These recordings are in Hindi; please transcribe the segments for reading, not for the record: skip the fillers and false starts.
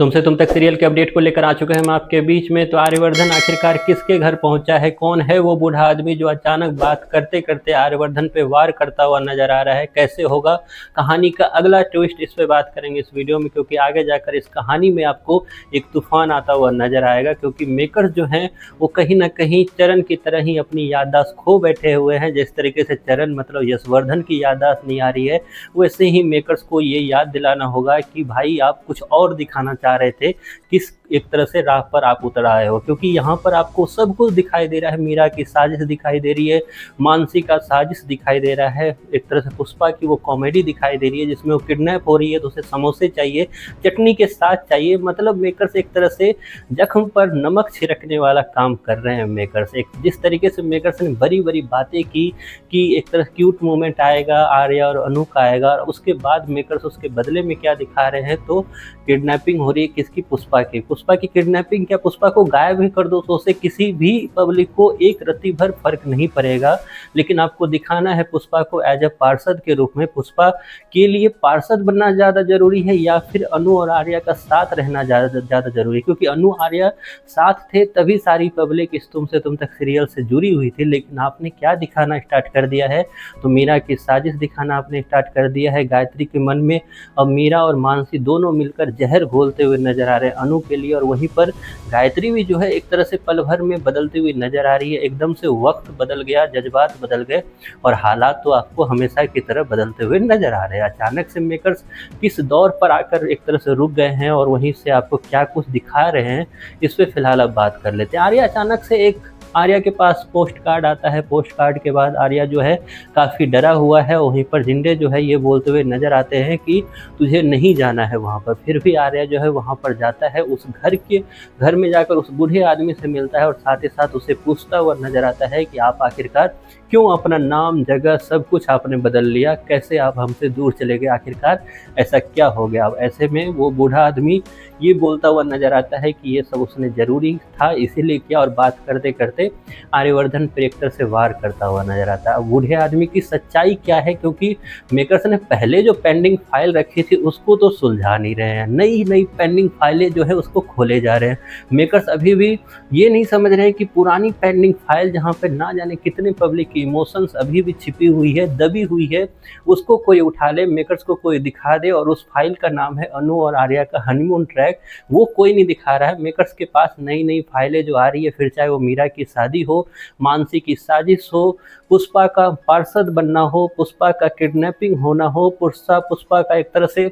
तुमसे तुम तक सीरियल के अपडेट को लेकर आ चुके हैं हम आपके बीच में। तो आर्यवर्धन आखिरकार किसके घर पहुंचा है? कौन है वो बूढ़ा आदमी जो अचानक बात करते करते आर्यवर्धन पे वार करता हुआ नजर आ रहा है? कैसे होगा कहानी का अगला ट्विस्ट, इस पे बात करेंगे इस वीडियो में, क्योंकि आगे जाकर इस कहानी में आपको एक तूफान आता हुआ नजर आएगा। क्योंकि मेकर्स जो हैं वो कहीं ना कहीं चरण की तरह ही अपनी याददाश्त खो बैठे हुए हैं। जिस तरीके से चरण मतलब यशवर्धन की याददाश्त नहीं आ रही है, वैसे ही मेकर्स को ये याद दिलाना होगा कि भाई आप कुछ और दिखाना चाह रहे थे, किस एक तरह से राह पर आप उतर आए हो। क्योंकि यहाँ पर आपको सब कुछ दिखाई दे रहा है, मीरा की साजिश दिखाई दे रही है, मानसी का साजिश दिखाई दे रहा है, एक तरह से पुष्पा की वो कॉमेडी दिखाई दे रही है जिसमें वो किडनैप हो रही है तो उसे समोसे चाहिए, चटनी के साथ चाहिए। मतलब मेकर्स एक तरह से जख्म पर नमक छिड़कने वाला काम कर रहे हैं मेकर्स। एक जिस तरीके से मेकर्स ने बड़ी बड़ी बातें की कि एक तरह क्यूट मोमेंट आएगा आर्या और अनु का आएगा, और उसके बाद मेकर्स उसके बदले में क्या दिखा रहे हैं, तो किडनैपिंग हो रही है किसकी? पुष्पा की। पुष्पा की किडनैपिंग, क्या पुष्पा को गायब ही कर दो तो उससे किसी भी पब्लिक को एक रत्ती भर फर्क नहीं पड़ेगा। लेकिन आपको दिखाना है पुष्पा को एज ए पार्षद के रूप में। पुष्पा के लिए पार्षद बनना ज़्यादा जरूरी है या फिर अनु और आर्या का साथ रहना ज़्यादा जरूरी है? क्योंकि अनु आर्या साथ थे तभी सारी पब्लिक इस तुमसे तुम तक सीरियल से जुड़ी हुई थी। लेकिन आपने क्या दिखाना स्टार्ट कर दिया है? तो मीरा की साजिश दिखाना आपने स्टार्ट कर दिया है गायत्री के मन में। अब मीरा और मानसी दोनों मिलकर जहर घोलते हुए नजर आ रहे हैं अनु के लिए, और वहीं पर गायत्री भी जो है एक तरह से पल भर में बदलती हुई नजर आ रही है। एकदम से वक्त बदल गया, जज्बात बदल गए और हालात तो आपको हमेशा की तरह बदलते हुए नजर आ रहे हैं। अचानक से मेकर्स किस दौर पर आकर एक तरह से रुक गए हैं और वहीं से आपको क्या कुछ दिखा रहे हैं, इस पर फिलहाल अब बात कर लेते हैं। आर्या अचानक से आर्या के पास पोस्ट कार्ड आता है। पोस्ट कार्ड के बाद आर्या जो है काफ़ी डरा हुआ है। वहीं पर जिंदे जो है ये बोलते हुए नज़र आते हैं कि तुझे नहीं जाना है वहाँ पर। फिर भी आर्या जो है वहाँ पर जाता है, उस घर में जाकर उस बूढ़े आदमी से मिलता है और साथ ही साथ उसे पूछता हुआ नज़र आता है कि आप आखिरकार क्यों अपना नाम, जगह, सब कुछ आपने बदल लिया, कैसे आप हमसे दूर चले गए, आखिरकार ऐसा क्या हो गया? अब ऐसे में वो बूढ़ा आदमी ये बोलता हुआ नज़र आता है कि ये सब उसने ज़रूरी था इसीलिए किया, और बात करते करते आर्यवर्धन पर एक तरह से वार करता हुआ नजर आता है। अब बूढ़े आदमी की सच्चाई क्या है? क्योंकि मेकर्स ने पहले जो पेंडिंग फाइल रखी थी उसको तो सुलझा नहीं रहे हैं, नई नई पेंडिंग फाइलें जो है उसको खोले जा रहे हैं। मेकर्स अभी भी ये नहीं समझ रहे हैं कि पुरानी पेंडिंग फाइल जहाँ पे ना जाने कितने पब्लिक की इमोशंस अभी भी छिपी हुई है, दबी हुई है, उसको कोई उठा ले, मेकर्स को कोई दिखा दे। और उस फाइल का नाम है अनु और आर्या का हनीमून ट्रैक। वो कोई नहीं दिखा रहा है। मेकर्स के पास नई नई फाइलें जो आ रही है, फिर चाहे वो मीरा की शादी हो, मानसी की साजिश हो, पुष्पा का पार्षद बनना हो, पुष्पा का किडनैपिंग होना हो, पुष्पा का एक तरह से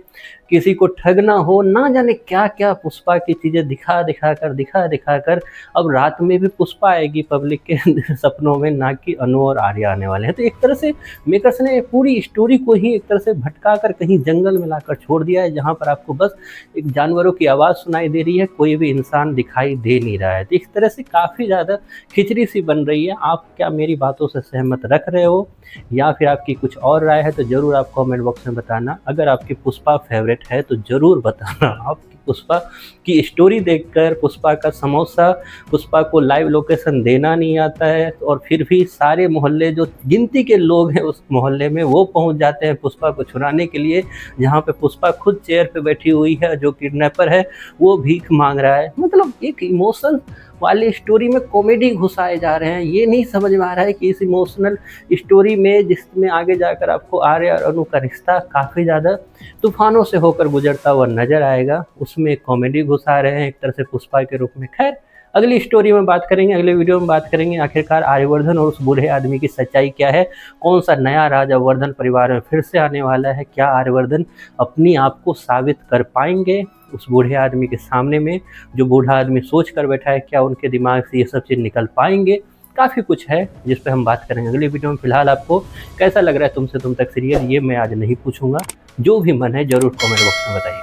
किसी को ठगना हो, ना जाने क्या क्या पुष्पा की चीज़ें दिखा दिखा कर अब रात में भी पुष्पा आएगी पब्लिक के सपनों में, ना कि अनु और आर्या आने वाले हैं। तो एक तरह से मेकर्स ने पूरी स्टोरी को ही एक तरह से भटका कर कहीं जंगल में लाकर छोड़ दिया है, जहाँ पर आपको बस एक जानवरों की आवाज़ सुनाई दे रही है, कोई भी इंसान दिखाई दे नहीं रहा है। तो इस तरह से काफ़ी ज़्यादा खिचड़ी सी बन रही है। आप क्या मेरी बातों से सहमत रख रहे हो या फिर आपकी कुछ और राय है? तो ज़रूर आप कमेंट बॉक्स में बताना। अगर आपकी पुष्पा फेवरेट है तो ज़रूर बताना। आपकी पुष्पा की स्टोरी देखकर, पुष्पा का समोसा, पुष्पा को लाइव लोकेशन देना नहीं आता है और फिर भी सारे मोहल्ले, जो गिनती के लोग हैं उस मोहल्ले में, वो पहुंच जाते हैं पुष्पा को छुड़ाने के लिए, जहां पे पुष्पा खुद चेयर पे बैठी हुई है, जो किडनैपर है वो भीख मांग रहा है। मतलब एक इमोशन वाली स्टोरी में कॉमेडी घुसाए जा रहे हैं। ये नहीं समझ में आ रहा है कि इस इमोशनल स्टोरी में, जिसमें आगे जाकर आपको आर्या और अनु का रिश्ता काफ़ी ज़्यादा तूफानों से होकर गुजरता हुआ नजर आएगा, उसमें कॉमेडी घुसा रहे हैं एक तरह से पुष्पा के रूप में। खैर, अगली स्टोरी में बात करेंगे, अगले वीडियो में बात करेंगे आखिरकार आर्यवर्धन और उस बूढ़े आदमी की सच्चाई क्या है। कौन सा नया राजा वर्धन परिवार में फिर से आने वाला है? क्या आर्यवर्धन अपनी आप को साबित कर पाएंगे उस बूढ़े आदमी के सामने में? जो बूढ़ा आदमी सोच कर बैठा है, क्या उनके दिमाग से ये सब चीज़ निकल पाएंगे? काफ़ी कुछ है जिस पे हम बात करेंगे अगली वीडियो में। फिलहाल आपको कैसा लग रहा है तुमसे तुम तक सीरियल, ये मैं आज नहीं पूछूंगा। जो भी मन है ज़रूर कमेंट बॉक्स में बताइए।